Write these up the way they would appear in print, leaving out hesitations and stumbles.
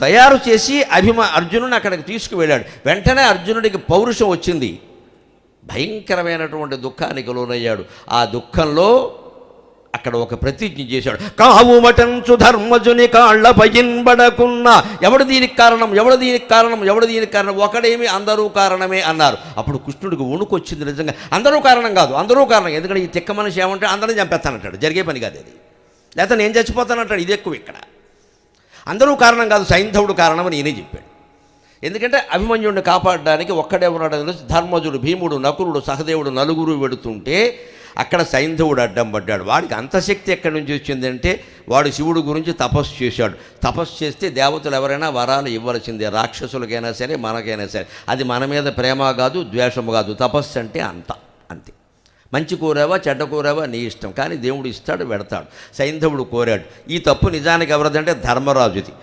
తయారు చేసి అర్జునుడిని అక్కడికి తీసుకువెళ్ళాడు. వెంటనే అర్జునుడికి పౌరుషం వచ్చింది, భయంకరమైనటువంటి దుఃఖానికి లోనయ్యాడు. ఆ దుఃఖంలో అక్కడ ఒక ప్రతిజ్ఞ చేశాడు, కావు మటంచు ధర్మజుని కాళ్ళ పయింబడకున్నా. ఎవడు దీనికి కారణం, ఎవడు దీనికి కారణం, ఎవడు దీనికి కారణం, ఒకడేమి అందరూ కారణమే అన్నారు. అప్పుడు కృష్ణుడికి వణుకొచ్చింది. నిజంగా అందరూ కారణం కాదు, అందరూ కారణం. ఎందుకంటే ఈ తిక్క మనిషి ఏమంటే అందరిని చంపేస్తానంటాడు, జరిగే పని కాదు అది. లేకపోతే నేను చచ్చిపోతానంటాడు, ఇది ఎక్కువ. ఇక్కడ అందరూ కారణం కాదు, సైంధవుడు కారణం అని నేనే చెప్పాడు. ఎందుకంటే అభిమన్యుడిని కాపాడడానికి ఒక్కడే ఉన్నాడు. ధర్మజుడు, భీముడు, నకులుడు, సహదేవుడు నలుగురు వెడుతుంటే అక్కడ సైంధవుడు అడ్డం పడ్డాడు. వాడికి అంత శక్తి ఎక్కడి నుంచి వచ్చిందంటే వాడు శివుడు గురించి తపస్సు చేశాడు. తపస్సు చేస్తే దేవతలు ఎవరైనా వరాలు ఇవ్వాల్సిందే, రాక్షసులకైనా సరే మనకైనా సరే. అది మన మీద ప్రేమ కాదు, ద్వేషము కాదు. తపస్సు అంటే అంతే. మంచి కోరావా చెడ్డ కోరావా నీ ఇష్టం, కానీ దేవుడు ఇస్తాడు, పెడతాడు. సైంధవుడు కోరాడు. ఈ తప్పు నిజానికి ఎవరిదంటే ధర్మరాజుది.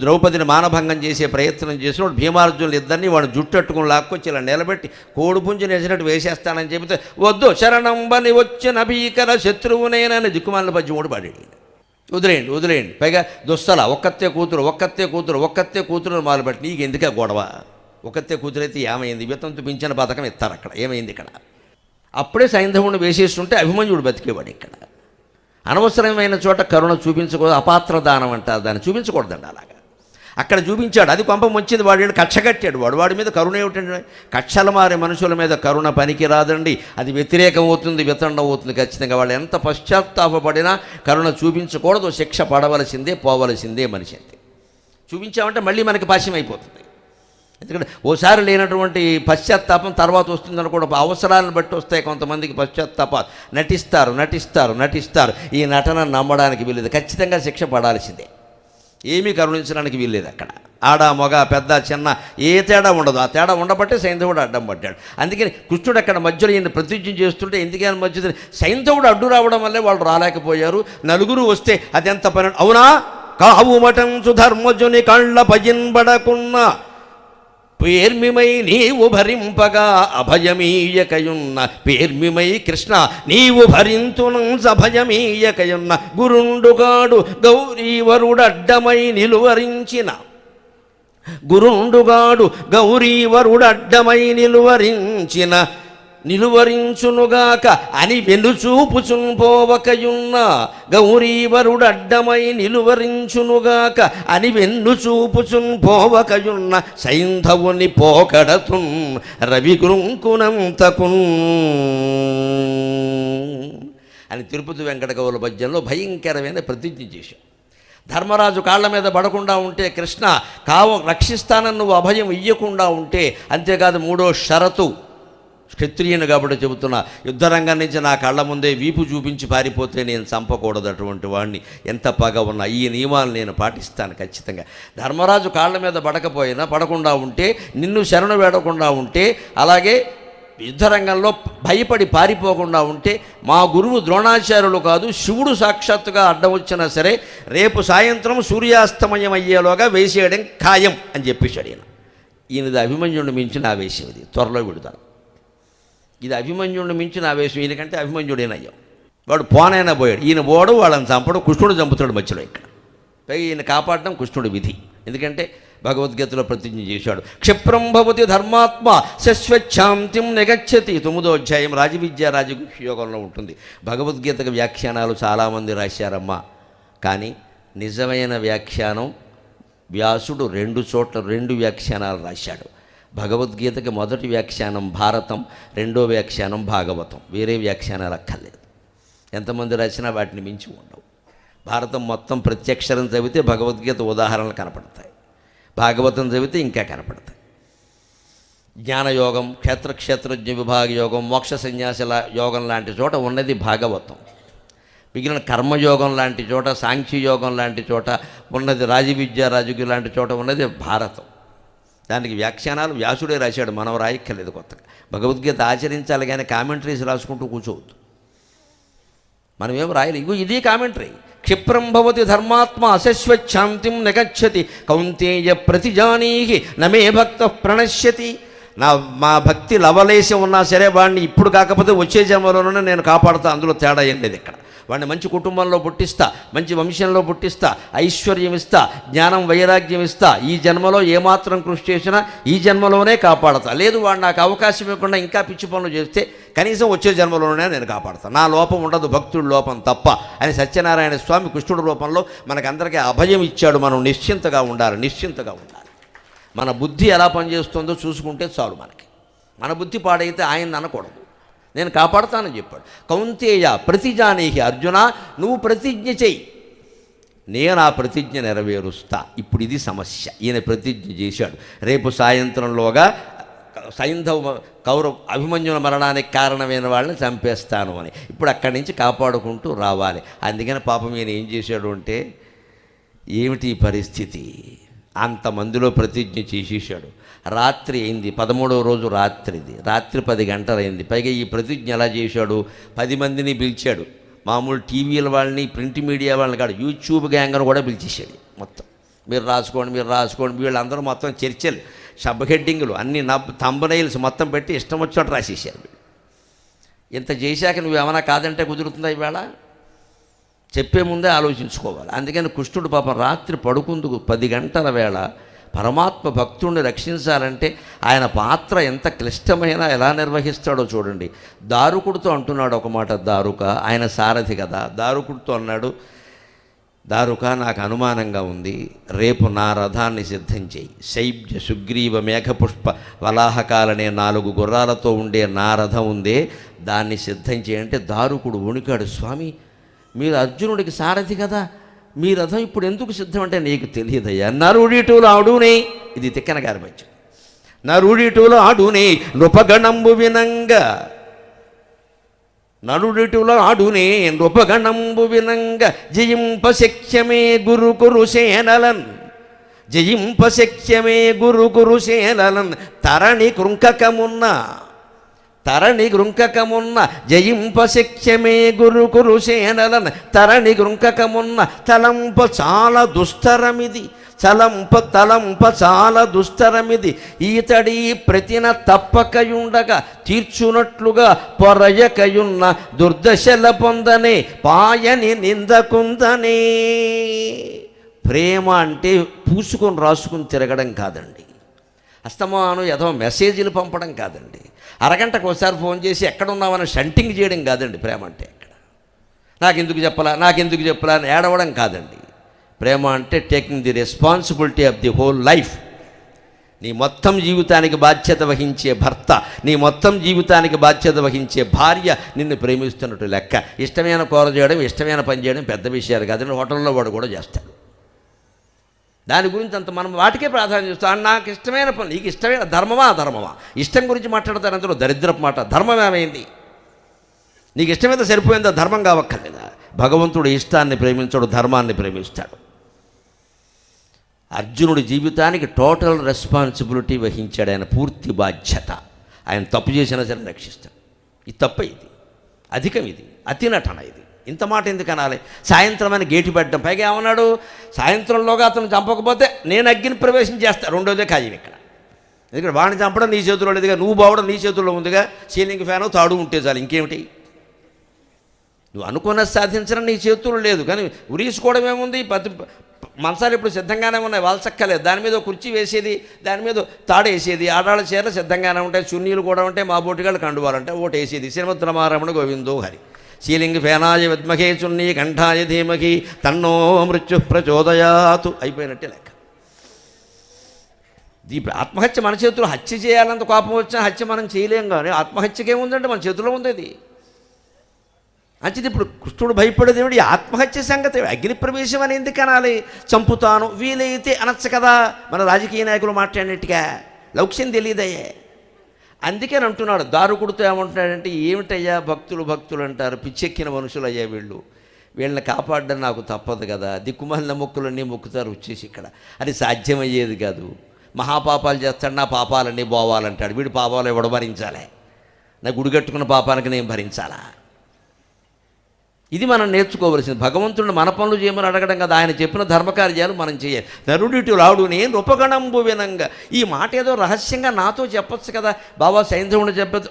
ద్రౌపదిని మానభంగం చేసే ప్రయత్నం చేసినప్పుడు భీమార్జునులు ఇద్దరిని వాడు జుట్టట్టుకుని లాక్కొచ్చి ఇలా నిలబెట్టి కోడిపుంజు నేసినట్టు వేసేస్తానని చెబితే, వద్దు శరణంబని వచ్చిన భీకర శత్రువునేనని దిక్కుమాలిన పద్యం కూడా పాడాడు. వదిలేయండి. పైగా దుస్తల ఒక్కతే కూతురు మొదలుపెట్టి, నీకు ఎందుకే గొడవ, ఒక్కతే కూతురైతే ఏమైంది, వితంతు పింఛన పథకం ఇస్తారు అక్కడ, ఏమైంది ఇక్కడ. అప్పుడే సైంధవుని వేసేస్తుంటే అభిమన్యుడు బతికేవాడు. ఇక్కడ అనవసరమైన చోట కరుణ చూపించకూడదు, అపాత్ర దానం అంటారు, దాన్ని చూపించకూడదండి. అలాగా అక్కడ చూపించాడు, అది పంపం వచ్చింది. వాడు కక్ష కట్టాడు. వాడి మీద కరుణ ఏమిటండి, కక్షల మారే మనుషుల మీద కరుణ పనికి రాదండి. అది వ్యతిరేకం అవుతుంది, వితండం అవుతుంది ఖచ్చితంగా. వాళ్ళు ఎంత పశ్చాత్తాపడినా కరుణ చూపించకూడదు, శిక్ష పడవలసిందే, పోవలసిందే మనిషి. అంతే చూపించామంటే మళ్ళీ మనకి పాశ్యం అయిపోతుంది. ఎందుకంటే ఓసారి లేనటువంటి పశ్చాత్తాపం తర్వాత వస్తుందని కూడా అవసరాలను బట్టి వస్తాయి కొంతమందికి పశ్చాత్తాపాలు. నటిస్తారు. ఈ నటన నమ్మడానికి వీల్లేదు, ఖచ్చితంగా శిక్ష పడాల్సిందే, ఏమీ కరుణించడానికి వీల్లేదు. అక్కడ ఆడ మగ పెద్ద చిన్న ఏ తేడా ఉండదు. ఆ తేడా ఉండబట్టే సైంధవుడు అడ్డం పడ్డాడు. అందుకని కృష్ణుడు అక్కడ మధ్యలో ఈయన ప్రతిజ్ఞ చేస్తుంటే ఎందుకని మధ్య సైంధవుడు అడ్డు రావడం వల్లే వాళ్ళు రాలేకపోయారు. నలుగురు వస్తే అదెంత పని. అవునా, కావు మటంచు ధర్మజుని కళ్ళ పజిన్బడకున్నా పేర్మిమై నీవు భరింపగా అభయమీయకయున్న. పేర్మిమై కృష్ణ నీవు భరింతునంస అభయమీయకయున్న. గురుండుగాడు గౌరీవరుడడ్డమై నిలువరించిన. నిలువరించునుగాక అని వెనుచూపుచున్ పోవకయున్న. గౌరీవరుడడ్డమై నిలువరించునుగాక అని వెన్నుచూపుచున్ పోవకయున్న. సైంధవుని పోకడతున్ రవికృంకునంతకున్ అని తిరుపతి వెంకట కవుల పద్యంలో భయంకరమైన ప్రతిజ్ఞ చేశాం. ధర్మరాజు కాళ్ళ మీద పడకుండా ఉంటే కృష్ణ రక్షిస్తానని నువ్వు అభయం ఇయ్యకుండా ఉంటే, అంతేకాదు మూడో షరతు, క్షత్రియుని కాబట్టి చెబుతున్నా, యుద్ధరంగం నుంచి నా కళ్ళ ముందే వీపు చూపించి పారిపోతే నేను చంపకూడదు అటువంటి వాడిని, ఎంత పగ ఉన్నా. ఈ నియమాలు నేను పాటిస్తాను ఖచ్చితంగా. ధర్మరాజు కాళ్ళ మీద పడకుండా ఉంటే, నిన్ను శరణు వేడకుండా ఉంటే, అలాగే యుద్ధరంగంలో భయపడి పారిపోకుండా ఉంటే, మా గురువు ద్రోణాచార్యులు కాదు శివుడు సాక్షాత్తుగా అడ్డం వచ్చినా సరే రేపు సాయంత్రం సూర్యాస్తమయం అయ్యేలోగా వేసేయడం ఖాయం అని చెప్పేశాడు. ఈయనది అభిమన్యుడిని మించిన ఆవేశం, ఇది త్వరలో విడుదల. ఇది అభిమన్యుడిని మించిన ఆవేశం. ఈయనకంటే అభిమన్యుడేనయ్యాం. వాడు పోనైనా పోయాడు, ఈయన పోడు, వాళ్ళని చంపడం, కృష్ణుడు చంపుతాడు మధ్యలో. ఇక్కడ పైగా ఈయన కాపాడడం కృష్ణుడి విధి. ఎందుకంటే భగవద్గీతలో ప్రతిజ్ఞ చేశాడు, క్షిప్రం భవతి ధర్మాత్మ శశ్వచ్ఛాంతిం నిగచ్చతి. 9వ అధ్యాయం రాజవిద్య రాజగుహ్య యోగంలో ఉంటుంది. భగవద్గీతకు వ్యాఖ్యానాలు చాలామంది రాశారమ్మా, కానీ నిజమైన వ్యాఖ్యానం వ్యాసుడు 2 చోట్ల 2 వ్యాఖ్యానాలు రాశాడు. భగవద్గీతకి మొదటి వ్యాఖ్యానం భారతం, రెండో వ్యాఖ్యానం భాగవతం. వేరే వ్యాఖ్యానాలు అక్కర్లేదు. ఎంతమంది రాసినా వాటిని మించి ఉండవు. భారతం మొత్తం ప్రత్యక్షరం చదివితే భగవద్గీత ఉదాహరణలు కనపడతాయి, భాగవతం చదివితే ఇంకా కనపడతాయి. జ్ఞానయోగం, క్షేత్రజ్ఞ విభాగ యోగం, మోక్ష సన్యాసుల యోగం లాంటి చోట ఉన్నది భాగవతం. మిగిలిన కర్మయోగం లాంటి చోట, సాంఖ్యయోగం లాంటి చోట ఉన్నది, రాజవిద్య రాజగుహ్య లాంటి చోట ఉన్నది భారతం. దానికి వ్యాఖ్యానాలు వ్యాసుడే రాశాడు, మనం రాయక్కర్లేదు కొత్తగా. భగవద్గీత ఆచరించాలి కానీ కామెంటరీస్ రాసుకుంటూ కూర్చోవద్దు. మనమేం రాయలేదు. ఇగో ఇది కామెంటరీ. క్షిప్రం భవతి ధర్మాత్మ అశశ్వచ్ఛాంతిం నిగచ్చతి కౌంతేయ ప్రతిజానీహి నమే భక్త ప్రణశ్యతి. మా భక్తి లవలేసి ఉన్నా సరే వాడిని ఇప్పుడు కాకపోతే వచ్చే జన్మలోనే నేను కాపాడుతా, అందులో తేడా ఏం లేదు. ఇక్కడ వాడిని మంచి కుటుంబంలో పుట్టిస్తా, మంచి వంశంలో పుట్టిస్తా, ఐశ్వర్యం ఇస్తా, జ్ఞానం వైరాగ్యం ఇస్తా, ఈ జన్మలో ఏమాత్రం కృషి చేసినా ఈ జన్మలోనే కాపాడతా. లేదు వాడు నాకు అవకాశం ఇవ్వకుండా ఇంకా పిచ్చి పనులు చేస్తే కనీసం వచ్చే జన్మలోనే నేను కాపాడతాను, నా లోపం ఉండదు, భక్తుడి లోపం తప్ప అని సత్యనారాయణ స్వామి కృష్ణుడి రూపంలో మనకందరికీ అభయం ఇచ్చాడు. మనం నిశ్చింతగా ఉండాలి, నిశ్చింతగా ఉండాలి. మన బుద్ధి ఎలా పనిచేస్తుందో చూసుకుంటే చాలు. మన బుద్ధి పాడైతే ఆయన అనకూడదు, నేను కాపాడుతానని చెప్పాడు. కౌంతేయ ప్రతిజానీహి, అర్జున నువ్వు ప్రతిజ్ఞ చెయ్యి, నేను ఆ ప్రతిజ్ఞ నెరవేరుస్తా. ఇప్పుడు ఇది సమస్య. ఈయన ప్రతిజ్ఞ చేశాడు, రేపు సాయంత్రంలోగా సైంధవ కౌరవ అభిమన్యుల మరణానికి కారణమైన వాళ్ళని చంపేస్తాను అని. ఇప్పుడు అక్కడి నుంచి కాపాడుకుంటూ రావాలి. అందుకని పాపం ఈయన ఏం చేశాడు అంటే, ఏమిటి పరిస్థితి, అంతమందిలో ప్రతిజ్ఞ చేసేసాడు. రాత్రి అయింది, 13వ రోజు రాత్రిది, రాత్రి 10 గంటలైంది. పైగా ఈ ప్రతిజ్ఞ ఎలా చేశాడు, 10 మందిని పిలిచాడు. మామూలు టీవీల వాళ్ళని, ప్రింట్ మీడియా వాళ్ళని కాదు, యూట్యూబ్ గ్యాంగ్ను కూడా పిలిచేసాడు. మొత్తం మీరు రాసుకోండి. వీళ్ళందరూ మొత్తం చర్చలు, సబ్ హెడ్డింగులు అన్ని థంబ్నెయిల్స్ మొత్తం పెట్టి ఇష్టం వచ్చినట్టు రాసేసారు. ఇంత చేశాక నువ్వేమైనా కాదంటే కుదురుతుందా? ఈవేళ చెప్పే ముందే ఆలోచించుకోవాలి. అందుకని కృష్ణుడు పాపం రాత్రి పడుకుందుకు 10 గంటల వేళ పరమాత్మ భక్తుడిని రక్షించాలంటే ఆయన పాత్ర ఎంత క్లిష్టమైన ఎలా నిర్వహిస్తాడో చూడండి. దారుకుడితో అంటున్నాడు ఒక మాట, దారుక ఆయన సారథి కదా, దారుకుడితో అన్నాడు, దారుక నాకు అనుమానంగా ఉంది, రేపు నా రథాన్ని సిద్ధం చేయి. శైబ్య సుగ్రీవ మేఘపుష్ప వలాహకాలనే 4 గుర్రాలతో ఉండే నా రథం ఉందే, దాన్ని సిద్ధం చేయంటే దారుకుడు వణికాడు. స్వామి మీరు అర్జునుడికి సారథి కదా, మీ రథం ఇప్పుడు ఎందుకు సిద్ధం అంటే, నీకు తెలియదయ్యా, నరుడిటూలో ఆడునే, ఇది తిక్కన గారి పద్యం, నరుడిటూలో ఆడునే నృపగణంబు వినంగా, నరుడిటూలో ఆడునే నృపగణంబు వినంగా, జయింపశక్యమే గురు కురుసేనలన్, జయింపశక్యమే గురు కురుసేనలన్, తరణి కృంకకమున్న జయింపశక్యమే గురు కురుసేనలన్, తరణి కృంకకమున్న తలంప చాలా దుస్తరమిది, ఈతడి ప్రతిన తప్పకయుండగా తీర్చునట్లుగా పొరయకయున్న దుర్దశల పొందనే పాయని నిందకుందనే. ప్రేమ అంటే పూసుకొని రాసుకుని తిరగడం కాదండి, అస్తమానం ఏదో మెసేజ్లు పంపడం కాదండి, అరగంటకు ఒకసారి ఫోన్ చేసి ఎక్కడున్నామని షంటింగ్ చేయడం కాదండి. ప్రేమ అంటే ఎక్కడ నాకెందుకు చెప్పలా అని ఏడవడం కాదండి. ప్రేమ అంటే taking the responsibility of the whole life. నీ మొత్తం జీవితానికి బాధ్యత వహించే భర్త, నీ మొత్తం జీవితానికి బాధ్యత వహించే భార్య నిన్ను ప్రేమిస్తున్నట్టు లెక్క. ఇష్టమైన కూర చేయడం, ఇష్టమైన పని చేయడం పెద్ద విషయాలు కాదండి, హోటల్లో వాడు కూడా చేస్తాడు. దాని గురించి అంత మనం వాటికే ప్రాధాన్యం ఇస్తాం. నాకు ఇష్టమైన పని, నీకు ఇష్టమైన ధర్మమా అధర్మమా, ఇష్టం గురించి మాట్లాడతారు అందులో దరిద్రపు మాట. ధర్మం ఏమైంది, నీకు ఇష్టమైతే సరిపోయిందా, ధర్మం కావక్కర్లేదా? భగవంతుడు ఇష్టాన్ని ప్రేమించాడు, ధర్మాన్ని ప్రేమిస్తాడు. అర్జునుడి జీవితానికి టోటల్ రెస్పాన్సిబిలిటీ వహించాడు ఆయన, పూర్తి బాధ్యత. ఆయన తప్పు చేసినా సరే రక్షిస్తాడు. ఇది తప్ప, ఇది అధికం, ఇది అతి నటన, ఇది ఇంత మాట ఎందుకు అనాలి? సాయంత్రం అని గేటు పెట్టడం, పైగా ఏమన్నాడు, సాయంత్రంలోగా అతను చంపకపోతే నేను అగ్ని ప్రవేశం చేస్తాను. రెండోదే ఖాయం ఇక్కడ. ఎందుకంటే వాడిని చంపడం నీ చేతిలో లేదుగా, నువ్వు బావడం నీ చేతుల్లో ఉందిగా. సీలింగ్ ఫ్యాను తాడు ఉంటే చాలు, ఇంకేమిటి? నువ్వు అనుకున్నది సాధించడం నీ చేతుల్లో లేదు, కానీ ఉరీసుకోవడం ఏముంది? మంచాలు ఇప్పుడు సిద్ధంగానే ఉన్నాయి, వాల్చక్కలేదు. దాని మీద కుర్చీ వేసేది, దాని మీద తాడు వేసేది, ఆడాళ్ళ చీరలు సిద్ధంగానే ఉంటాయి, చున్నీలు కూడా ఉంటాయి, మా బోటిగాళ్ళు కండువాలంటే ఓటు వేసేది. శ్రీమద్రమారమణ గోవిందో హరి. శీలింగ ఫేనాయ విద్మహే చున్నీ కంఠాయ ధీమహి తన్నో మృత్యు ప్రచోదయాతు, అయిపోయినట్టే లెక్క. ఇప్పుడు ఆత్మహత్య మన చేతుల్లో, హత్య చేయాలంత కోపం వచ్చినా హత్య మనం చేయలేం, కానీ ఆత్మహత్యకేముందంటే మన చేతిలో ఉంది అది. అంచేది ఇప్పుడు కృష్ణుడు భయపడేది ఏమిటి? ఆత్మహత్య సంగతి. అగ్ని ప్రవేశం అని ఎందుకు అనాలి? చంపుతాను వీలైతే అనొచ్చు కదా, మన రాజకీయ నాయకులు మాట్లాడినట్టుగా. లౌక్యం తెలియదయ్యే. అందుకని అంటున్నాడు, దారుకుడితో ఏమంటున్నాడంటే, ఏమిటయ్యా భక్తులు అంటారు, పిచ్చెక్కిన మనుషులు అయ్యా వీళ్ళని కాపాడడం నాకు తప్పదు కదా, దిక్కుమాలిన మొక్కులన్నీ మొక్కుతారు వచ్చేసి ఇక్కడ, అది సాధ్యమయ్యేది కాదు. మహాపాపాలు చేస్తాడు, నా పాపాలన్నీ పోవాలంటాడు. వీడు పాపాలు ఎవడు భరించాలి? నా గుడి కట్టుకున్న పాపానికి నేను భరించాలా? ఇది మనం నేర్చుకోవలసింది. భగవంతుడిని మన పనులు చేయమని అడగడం కదా, ఆయన చెప్పిన ధర్మకార్యాలు మనం చేయాలి. నరుడిటు రాడు నేను ఉపగణంబు వినంగా. ఈ మాట ఏదో రహస్యంగా నాతో చెప్పచ్చు కదా, బాబా సైంధవుని చెప్పచ్చు.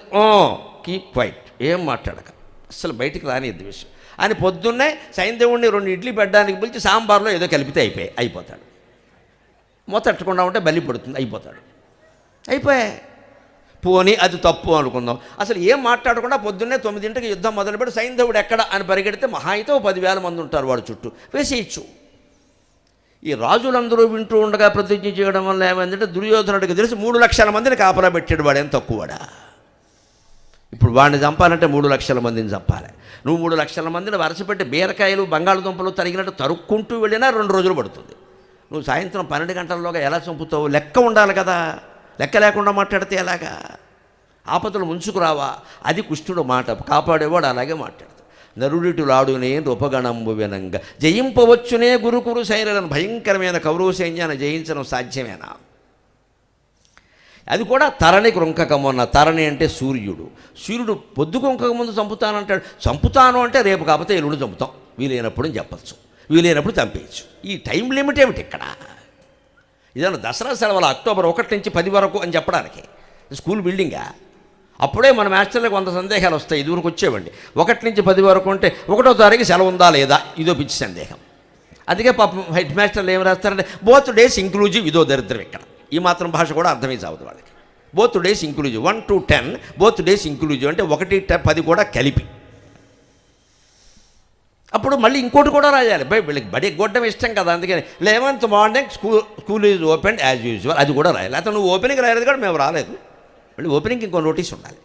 కీప్ క్వైట్, ఏం మాట్లాడక, అసలు బయటికి రానిద్ది విషయం. అని పొద్దున్నే సైంధవుడిని 2 ఇడ్లీ పెట్టడానికి పిలిచి సాంబార్లో ఏదో కలిపితే అయిపోతాడు. మొత్తట్టుకుండా ఉంటే బలి పడుతుంది, అయిపోయాయి. పోనీ అది తప్పు అనుకుందాం. అసలు ఏం మాట్లాడకుండా పొద్దున్నే 9ంటికి యుద్ధం మొదలుపెట్టి సైంధవుడు ఎక్కడ అని పరిగెడితే మహా అయితే 10,000 మంది ఉంటారు వాడు చుట్టూ, వేసేయచ్చు. ఈ రాజులందరూ వింటూ ఉండగా ప్రతిజ్ఞ చేయడం వల్ల ఏమైందంటే దుర్యోధనుడికి తెలిసి 3 లక్షల మందిని కాపలా పెట్టాడు. వాడేం తక్కువడా? ఇప్పుడు వాడిని చంపాలంటే 3 లక్షల మందిని చంపాలి. నువ్వు 3 లక్షల మందిని వరసపెట్టి బీరకాయలు బంగాళదుంపలు తరిగినట్టు తరుక్కుంటూ వెళ్ళినా 2 రోజులు పడుతుంది. నువ్వు సాయంత్రం 12 గంటల్లోగా ఎలా చంపుతావు? లెక్క ఉండాలి కదా. లెక్క లేకుండా మాట్లాడితే ఎలాగా? ఆపదలు ముంచుకురావా? అది కృష్ణుడు మాట. కాపాడేవాడు అలాగే మాట్లాడతాడు. నరుడిటులాడునే రూపగణంబు వినంగా జయింపవచ్చునే గురుకురు సైన్యాలను. భయంకరమైన కౌరవ సైన్యాన్ని జయించడం సాధ్యమేనా? అది కూడా తరణి కృంకకమన్న. తరణి అంటే సూర్యుడు పొద్దు కుంకక ముందు చంపుతానంటాడు. చంపుతాను అంటే రేపు కాకపోతే ఎల్లుండి చంపుతాం, వీలైనప్పుడు అని చెప్పచ్చు, వీలైనప్పుడు చంపేయచ్చు. ఈ టైం లిమిట్ ఏమిటి ఇక్కడ? ఇదన్నా దసరా సెలవులు అక్టోబర్ 1 నుంచి 10 వరకు అని చెప్పడానికి స్కూల్ బిల్డింగా? అప్పుడే మన మాస్టర్లకు 100 సందేహాలు వస్తాయి. ఇదివరకు వచ్చేవండి. 1 నుంచి 10 వరకు అంటే 1వ తారీఖు సెలవు ఉందా లేదా, ఇదో పిచ్చి సందేహం. అందుకే పాపం హెడ్ మాస్టర్లు ఏం రాస్తారంటే బోత్ డేస్ ఇంక్లూజివ్. ఇదో దరిద్రం ఇక్కడ. ఈ మాత్రం భాష కూడా అర్థమే చావదు వాళ్ళకి. Both days inclusive, 1 to 10 both days inclusive అంటే 1-10 కూడా కలిపి. అప్పుడు మళ్ళీ ఇంకోటి కూడా రాయాలి. వీళ్ళకి బడి ఎగ్గొట్టడం ఇష్టం కదా, అందుకని 11th morning school is open as usual, అది కూడా రాయాలి. అతను నువ్వు ఓపెనింగ్ రాయలేదు కూడా మేము రాలేదు, మళ్ళీ ఓపెనింగ్ ఇంకో నోటీస్ ఉండాలి.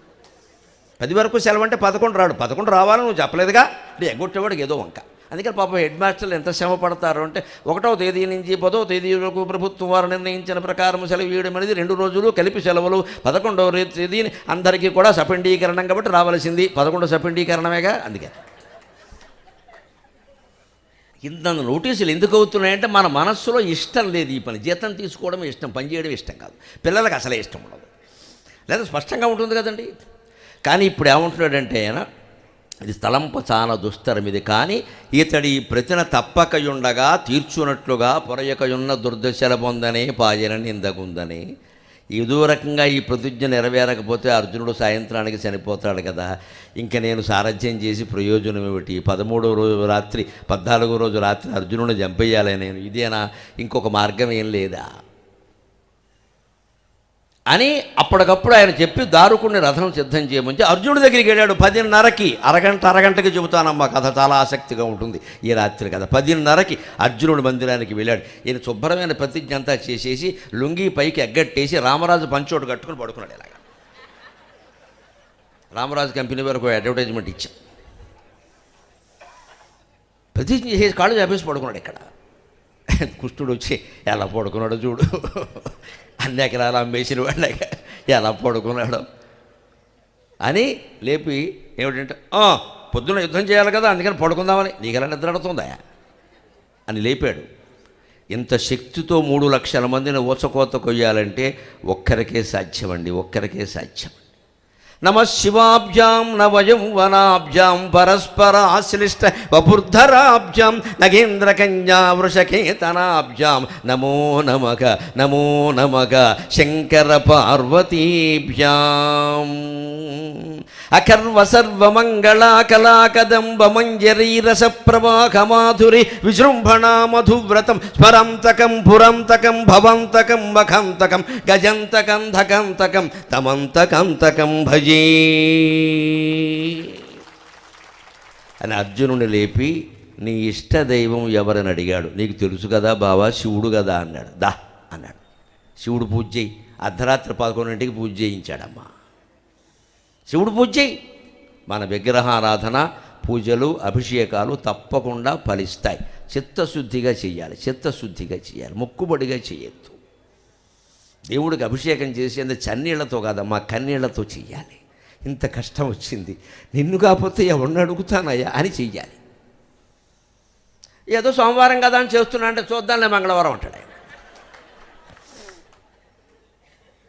10 వరకు సెలవు అంటే 11 రాడు. 11 రావాలని నువ్వు చెప్పలేదుగా, అంటే ఎగ్గొట్టేవాడికి ఏదో వంక. అందుకని పాపం హెడ్ మాస్టర్లు ఎంత శ్రమ పడతారు అంటే 1వ తేదీ నుంచి 10వ తేదీ వరకు ప్రభుత్వం వారు నిర్ణయించిన ప్రకారం సెలవు ఇవ్వడం అనేది 2 రోజులు కలిపి సెలవులు. 11వ తేదీని అందరికీ కూడా సపండీకరణం కాబట్టి రావాల్సింది. 11 సపండీకరణమేగా. అందుకే ఇంత నోటీసులు ఎందుకు అవుతున్నాయంటే మన మనస్సులో ఇష్టం లేదు ఈ పని. జీతం తీసుకోవడం ఇష్టం, పని చేయడం ఇష్టం కాదు. పిల్లలకు అసలే ఇష్టం ఉండదు, లేదా స్పష్టంగా ఉంటుంది కదండి. కానీ ఇప్పుడు ఏమంటున్నాడంటే ఆయన, ఇది తలంప చాలా దుస్తరం ఇది. కానీ ఇతడి ప్రతిన తప్పకయుండగా తీర్చునట్లుగా పొరయకయున్న దుర్దశల పొందనే పాయన నిందకుందని. ఏదో రకంగా ఈ ప్రతిజ్ఞ నెరవేరకపోతే అర్జునుడు సాయంత్రానికి చనిపోతాడు కదా. ఇంకా నేను సారథ్యం చేసి ప్రయోజనం ఏమిటి? 13వ రోజు రాత్రి 14వ రోజు రాత్రి అర్జునుడిని చంపేయాలి నేను. ఇదేనా? ఇంకొక మార్గం ఏం లేదా అని అప్పటికప్పుడు ఆయన చెప్పి దారుకుని రథం సిద్ధం చేయమని అర్జునుడి దగ్గరికి వెళ్ళాడు. 10:30కి అరగంటకి చెబుతానమ్మా కథ, చాలా ఆసక్తిగా ఉంటుంది ఈ రాత్రి కథ. 10:30కి అర్జునుడి మందిరానికి వెళ్ళాడు. ఈయన శుభ్రమైన ప్రతిజ్ఞ అంతా చేసేసి లుంగి పైకి ఎగ్గట్టేసి రామరాజు పంచోటు కట్టుకుని పడుకున్నాడు. ఇలాగా రామరాజు కంపెనీ వరకు అడ్వర్టైజ్మెంట్ ఇచ్చాం. ప్రతిజ్ఞ చేసి కాళ్ళు చాపేసి పడుకున్నాడు. ఇక్కడ కృష్ణుడు వచ్చి ఎలా పడుకున్నాడో చూడు, అన్ని ఎకరాలు అమ్మేసిన వాళ్ళక ఎలా పడుకున్నాడో అని లేపి ఏమిటంటే పొద్దున్న యుద్ధం చేయాలి కదా అందుకని పడుకుందామని. నీకెలా నిద్ర అడుగుతుందా అని లేపాడు. ఇంత శక్తితో 3 లక్షల మందిని ఊచకోత కొయ్యాలంటే ఒక్కరికే సాధ్యమండి, ఒక్కరికే సాధ్యం. నమ శివాభ్యాం నవయౌవనాభ్యాం పరస్పరాశ్లిష్ట వపుర్ధరాభ్యాం నగేంద్రకన్యా వృషకేతనాభ్యాం నమో నమః శంకర పార్వతీభ్యాం. అకర్వ సర్వమంగళాకలాకదంబ మంజరీరస ప్రవాహమాధురి విజృంభణా మధువ్రతం స్మరంతకం పురంతకం భవంతకం మఖంతకం గజంతకం ధకంతకం తమంతకంతకం భజే అని అర్జునుని లేపి నీ ఇష్టదైవం ఎవరని అడిగాడు. నీకు తెలుసు కదా బావా, శివుడు కదా అన్నాడు. దా అన్నాడు. శివుడు పూజ చేయి. అర్ధరాత్రి 11ంటికి పూజ చేయించాడమ్మా. శివుడు పూజ చేయి. మన విగ్రహారాధన, పూజలు, అభిషేకాలు తప్పకుండా ఫలిస్తాయి. చిత్తశుద్ధిగా చేయాలి, మొక్కుబడిగా చేయొద్దు. దేవుడికి అభిషేకం చేసేందుకు చన్నీళ్లతో కాదమ్మా, కన్నీళ్లతో చెయ్యాలి. ఇంత కష్టం వచ్చింది, నిన్ను కాకపోతే ఎవరిని అడుగుతానయ్యా అని చెయ్యాలి. ఏదో సోమవారం కదా అని చేస్తున్నా అంటే చూద్దాంలే మంగళవారం అంటాడు ఆయన.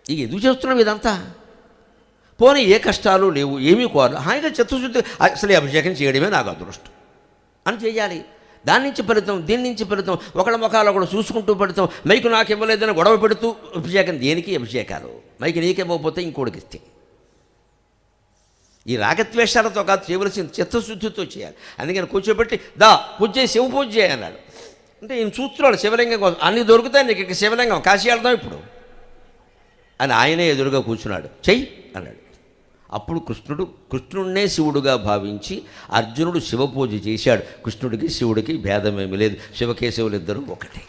ఇక ఎందుకు చేస్తున్నాం ఇదంతా? పోనీ ఏ కష్టాలు లేవు, ఏమీ కోరు, హాయిగా చిత్తశుద్ధి, అసలు అభిషేకం చేయడమే నాకు అదృష్టం అని చెయ్యాలి. దాని నుంచి ఫలితం, దీని నుంచి ఫలితం, ఒకళ్ళ ముఖాలు ఒకడు చూసుకుంటూ ఫలితం. మైకు నాకు ఇవ్వలేదని గొడవ పెడుతూ అభిషేకం. దేనికి అభిషేకాలు? మైకి నీకు ఇవ్వకపోతే ఇంకోటికి ఇస్తే ఈ రాగద్వేషాలతో కాదు చేయవలసిన చిత్తశుద్ధితో చేయాలి. అందుకని కూర్చోబెట్టి పూజ చేయి, శివ పూజ చేయి అన్నాడు. అంటే ఈయన చూస్తున్నాడు శివలింగం కోసం, అన్నీ దొరుకుతాయి నీకు, ఇక శివలింగం కాశీ వెళ్దాం ఇప్పుడు అని ఆయనే ఎదురుగా కూర్చున్నాడు. చెయ్యి అన్నాడు. అప్పుడు కృష్ణుడినే శివుడుగా భావించి అర్జునుడు శివ పూజ చేశాడు. కృష్ణుడికి శివుడికి భేదమేమీ లేదు, శివకేశవులు ఇద్దరు ఒకటే.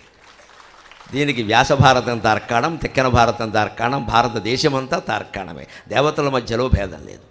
దీనికి వ్యాస భారతం తార్కాణం, తిక్కన భారతం తార్కాణం, భారతదేశమంతా తార్కాణమే, దేవతల మధ్యలో భేదం లేదు.